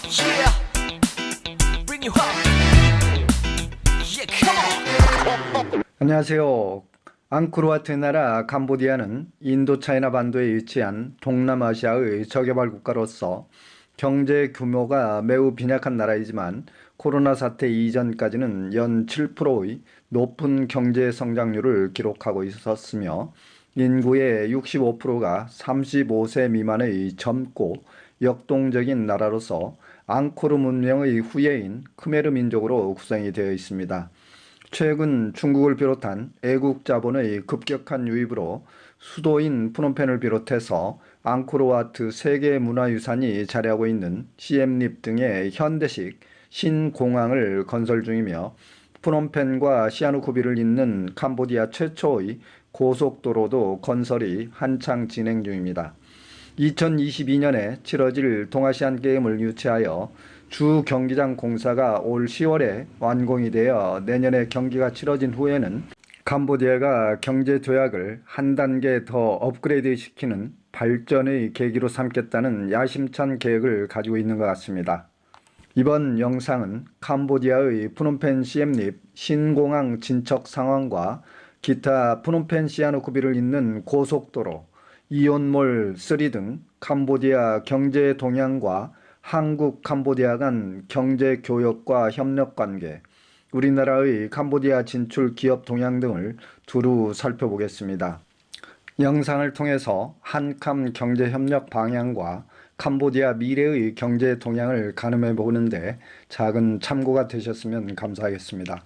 Yeah, bring you home. Yeah, come on. 안녕하세요. 앙코르와트의 나라 캄보디아는 인도차이나 반도에 위치한 동남아시아의 저개발 국가로서 경제 규모가 매우 빈약한 나라이지만 코로나 사태 이전까지는 연 7%의 높은 경제 성장률을 기록하고 있었으며 인구의 65%가 35세 미만의 젊고 역동적인 나라로서 앙코르 문명의 후예인 크메르 민족으로 구성이 되어 있습니다. 최근 중국을 비롯한 애국 자본의 급격한 유입으로 수도인 프놈펜을 비롯해서 앙코르와트 세계 문화유산이 자리하고 있는 시엠립 등의 현대식 신공항을 건설 중이며 프놈펜과 시아누쿠비를 잇는 캄보디아 최초의 고속도로도 건설이 한창 진행 중입니다. 2022년에 치러질 동아시안 게임을 유치하여 주 경기장 공사가 올 10월에 완공이 되어 내년에 경기가 치러진 후에는 캄보디아가 경제 도약을 한 단계 더 업그레이드 시키는 발전의 계기로 삼겠다는 야심찬 계획을 가지고 있는 것 같습니다. 이번 영상은 캄보디아의 프놈펜 시엠립 신공항 진척 상황과 기타 프놈펜 시아누쿠비를 잇는 고속도로, 이온몰 3 등 캄보디아 경제 동향과 한국 캄보디아 간 경제 교역과 협력 관계, 우리나라의 캄보디아 진출 기업 동향 등을 두루 살펴보겠습니다. 영상을 통해서 한캄 경제 협력 방향과 캄보디아 미래의 경제 동향을 가늠해 보는데 작은 참고가 되셨으면 감사하겠습니다.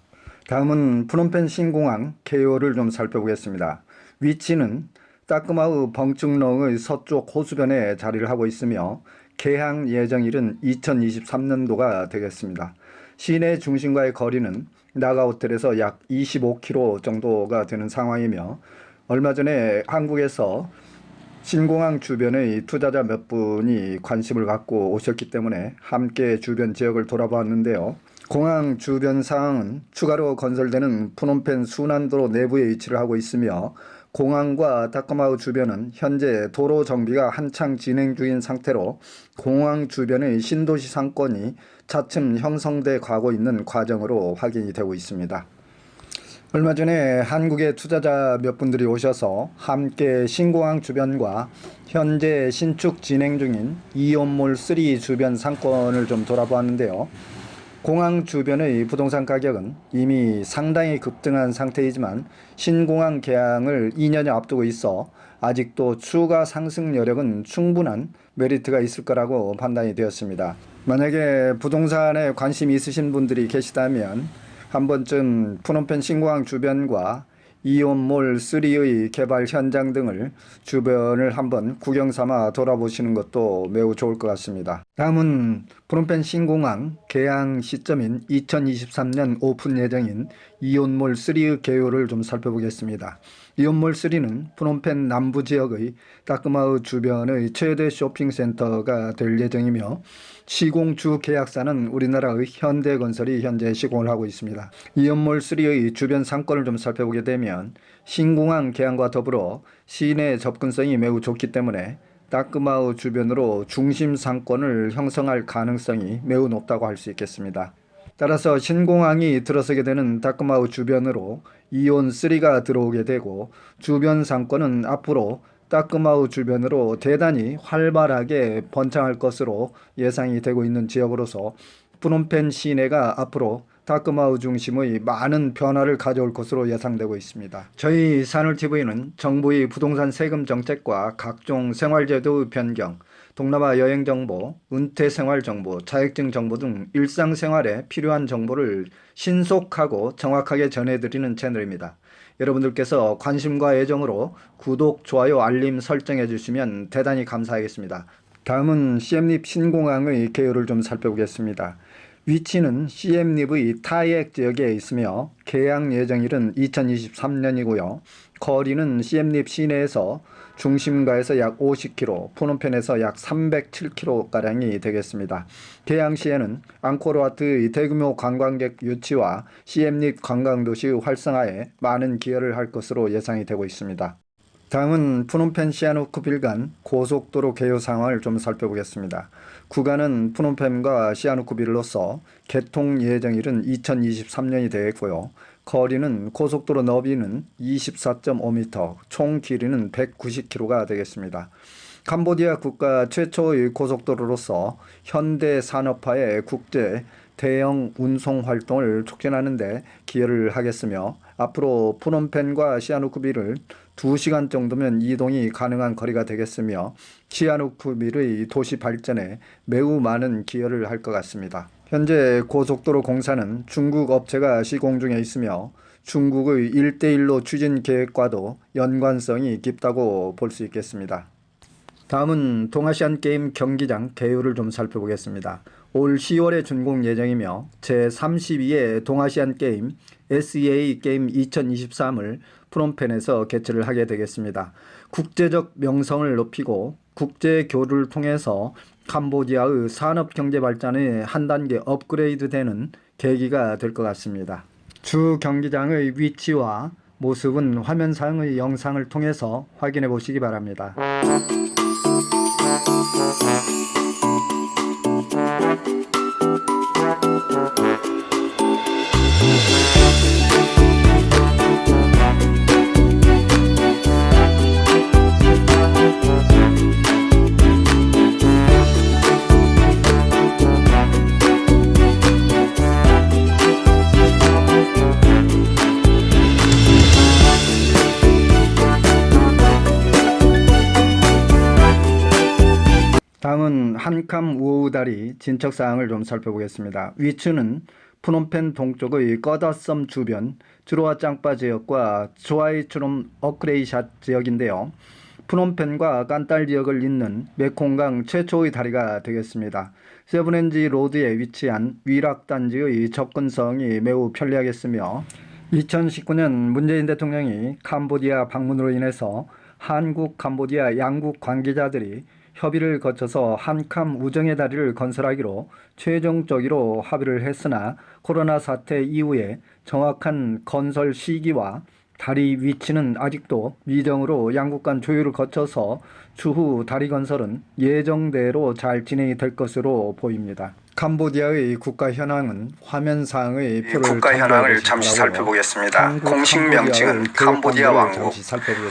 다음은 프놈펜 신공항 개요를 좀 살펴보겠습니다. 위치는 따끄마의 벙증렁의 서쪽 호수변에 자리를 하고 있으며 개항 예정일은 2023년도가 되겠습니다. 시내 중심과의 거리는 나가호텔에서 약 25km 정도가 되는 상황이며 얼마 전에 한국에서 신공항 주변의 투자자 몇 분이 관심을 갖고 오셨기 때문에 함께 주변 지역을 돌아보았는데요. 공항 주변 상황은 추가로 건설되는 프놈펜 순환도로 내부에 위치를 하고 있으며 공항과 따끄마우 주변은 현재 도로 정비가 한창 진행 중인 상태로 공항 주변의 신도시 상권이 차츰 형성돼 가고 있는 과정으로 확인이 되고 있습니다. 얼마 전에 한국의 투자자 몇 분들이 오셔서 함께 신공항 주변과 현재 신축 진행 중인 이온몰 3 주변 상권을 좀 돌아보았는데요. 공항 주변의 부동산 가격은 이미 상당히 급등한 상태이지만 신공항 개항을 2년여 앞두고 있어 아직도 추가 상승 여력은 충분한 메리트가 있을 거라고 판단이 되었습니다. 만약에 부동산에 관심이 있으신 분들이 계시다면 한 번쯤 프놈펜 신공항 주변과 이온몰 3의 개발 현장 등을 주변을 한번 구경 삼아 돌아보시는 것도 매우 좋을 것 같습니다. 다음은 프놈펜 신공항 개항 시점인 2023년 오픈 예정인 이온몰 3의 개요를 좀 살펴보겠습니다. 이온몰 3는 프놈펜 남부 지역의 따끄마의 주변의 최대 쇼핑센터가 될 예정이며 시공 주 계약사는 우리나라의 현대건설이 현재 시공을 하고 있습니다. 이온몰 3의 주변 상권을 좀 살펴보게 되면 신공항 개항과 더불어 시내 접근성이 매우 좋기 때문에 따끄마의 주변으로 중심 상권을 형성할 가능성이 매우 높다고 할 수 있겠습니다. 따라서 신공항이 들어서게 되는 따끄마의 주변으로 이온 3가 들어오게 되고 주변 상권은 앞으로 따끄마의 주변으로 대단히 활발하게 번창할 것으로 예상이 되고 있는 지역으로서 프놈펜 시내가 앞으로 따끄마의 중심의 많은 변화를 가져올 것으로 예상되고 있습니다. 저희 산울TV는 정부의 부동산 세금 정책과 각종 생활제도의 변경, 동남아 여행 정보, 은퇴 생활 정보, 자격증 정보 등 일상생활에 필요한 정보를 신속하고 정확하게 전해드리는 채널입니다. 여러분들께서 관심과 애정으로 구독, 좋아요, 알림 설정해 주시면 대단히 감사하겠습니다. 다음은 시엠립 신공항의 개요를 좀 살펴보겠습니다. 위치는 시엠립의 타이액 지역에 있으며 개항 예정일은 2023년이고요. 거리는 시엠립 시내에서 중심가에서 약 50km, 프놈펜에서 약 307km가량이 되겠습니다. 개항 시에는 앙코르와트의 대규모 관광객 유치와 시엠립 관광도시의 활성화에 많은 기여를 할 것으로 예상이 되고 있습니다. 다음은 푸놈펜 시아누쿠빌 간 고속도로 개요 상황을 좀 살펴보겠습니다. 구간은 푸놈펜과 시아누쿠빌로서 개통 예정일은 2023년이 되겠고요. 거리는 고속도로 너비는 24.5m, 총 길이는 190km가 되겠습니다. 캄보디아 국가 최초의 고속도로로서 현대 산업화의 국제 대형 운송 활동을 촉진하는 데 기여를 하겠으며 앞으로 푸놈펜과 시아누쿠빌을 2시간 정도면 이동이 가능한 거리가 되겠으며 시아누쿠빌의 도시 발전에 매우 많은 기여를 할 것 같습니다. 현재 고속도로 공사는 중국 업체가 시공 중에 있으며 중국의 1대1로 추진 계획과도 연관성이 깊다고 볼 수 있겠습니다. 다음은 동아시안 게임 경기장 개요를 좀 살펴보겠습니다. 올 10월에 준공 예정이며 제32회 동아시안 게임 SEA 게임 2023을 프놈펜에서 개최를 하게 되겠습니다. 국제적 명성을 높이고 국제 교류를 통해서 캄보디아의 산업 경제 발전에 한 단계 업그레이드되는 계기가 될 것 같습니다. 주 경기장의 위치와 모습은 화면상의 영상을 통해서 확인해 보시기 바랍니다. 다음은 한캄 우오우다리 진척사항을 좀 살펴보겠습니다. 위치는 푸놈펜 동쪽의 꺼다섬 주변 주로와 짱바 지역과 조아이추롬 어크레이샷 지역인데요. 푸놈펜과 깐딸 지역을 잇는 메콩강 최초의 다리가 되겠습니다. 세븐엔지 로드에 위치한 위락단지의 접근성이 매우 편리하겠으며 2019년 문재인 대통령이 캄보디아 방문으로 인해서 한국 캄보디아 양국 관계자들이 협의를 거쳐서 한캄 우정의 다리를 건설하기로 최종적으로 합의를 했으나 코로나 사태 이후에 정확한 건설 시기와 다리 위치는 아직도 미정으로 양국 간 조율을 거쳐서 추후 다리 건설은 예정대로 잘 진행이 될 것으로 보입니다. 캄보디아의 국가 현황은 화면상의 표를 국가 현황을 잠시 살펴보겠습니다. 공식 명칭은 캄보디아 왕국,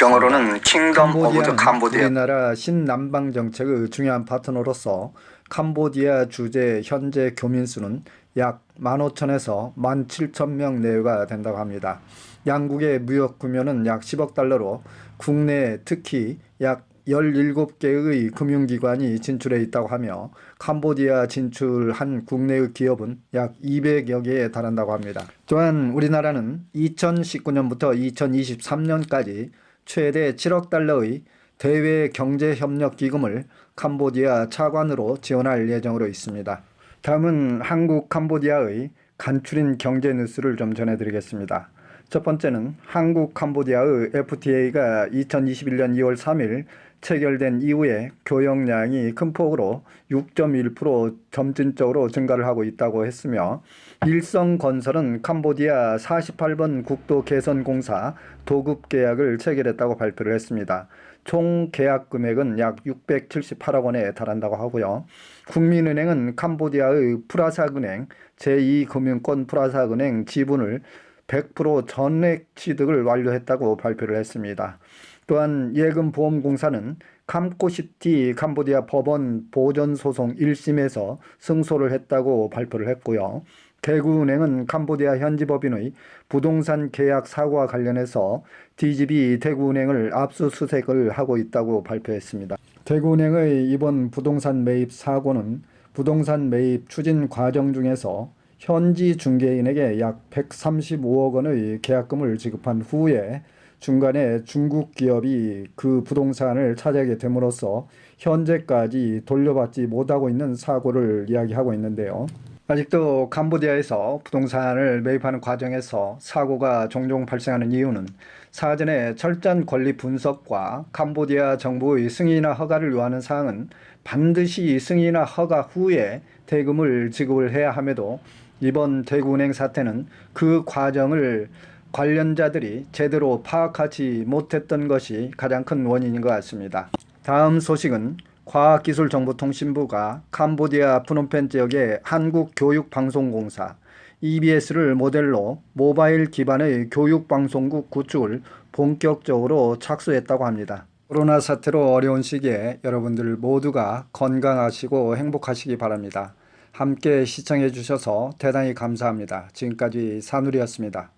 영어로는 킹덤 오브 더 캄보디아. 우리나라 신남방 정책의 중요한 파트너로서 캄보디아 주재 현재 교민 수는 약 15,000에서 17,000명 내외가 된다고 합니다. 양국의 무역 규모는 약 10억 달러로 국내 특히 약 17개의 금융기관이 진출해 있다고 하며 캄보디아 진출한 국내의 기업은 약 200여 개에 달한다고 합니다. 또한 우리나라는 2019년부터 2023년까지 최대 7억 달러의 대외 경제협력 기금을 캄보디아 차관으로 지원할 예정으로 있습니다. 다음은 한국 캄보디아의 간추린 경제 뉴스를 좀 전해드리겠습니다. 첫 번째는 한국 캄보디아의 FTA가 2021년 2월 3일 체결된 이후에 교역량이 큰 폭으로 6.1% 점진적으로 증가를 하고 있다고 했으며 일성건설은 캄보디아 48번 국도개선공사 도급 계약을 체결했다고 발표를 했습니다. 총 계약 금액은 약 678억 원에 달한다고 하고요. 국민은행은 캄보디아의 프라사은행 제2금융권 프라사은행 지분을 100% 전액 취득을 완료했다고 발표를 했습니다. 또한 예금보험공사는 캄코시티 캄보디아 법원 보전소송 1심에서 승소를 했다고 발표를 했고요. 대구은행은 캄보디아 현지법인의 부동산 계약 사고와 관련해서 DGB 대구은행을 압수수색을 하고 있다고 발표했습니다. 대구은행의 이번 부동산 매입 사고는 부동산 매입 추진 과정 중에서 현지 중개인에게 약 135억 원의 계약금을 지급한 후에 중간에 중국 기업이 그 부동산을 차지하게 됨으로써 현재까지 돌려받지 못하고 있는 사고를 이야기하고 있는데요. 아직도 캄보디아에서 부동산을 매입하는 과정에서 사고가 종종 발생하는 이유는 사전에 철저한 권리 분석과 캄보디아 정부의 승인이나 허가를 요하는 사항은 반드시 승인이나 허가 후에 대금을 지급을 해야 함에도 이번 대구은행 사태는 그 과정을 관련자들이 제대로 파악하지 못했던 것이 가장 큰 원인인 것 같습니다. 다음 소식은 과학기술정보통신부가 캄보디아 프놈펜 지역의 한국교육방송공사 EBS를 모델로 모바일 기반의 교육방송국 구축을 본격적으로 착수했다고 합니다. 코로나 사태로 어려운 시기에 여러분들 모두가 건강하시고 행복하시기 바랍니다. 함께 시청해 주셔서 대단히 감사합니다. 지금까지 산울이었습니다.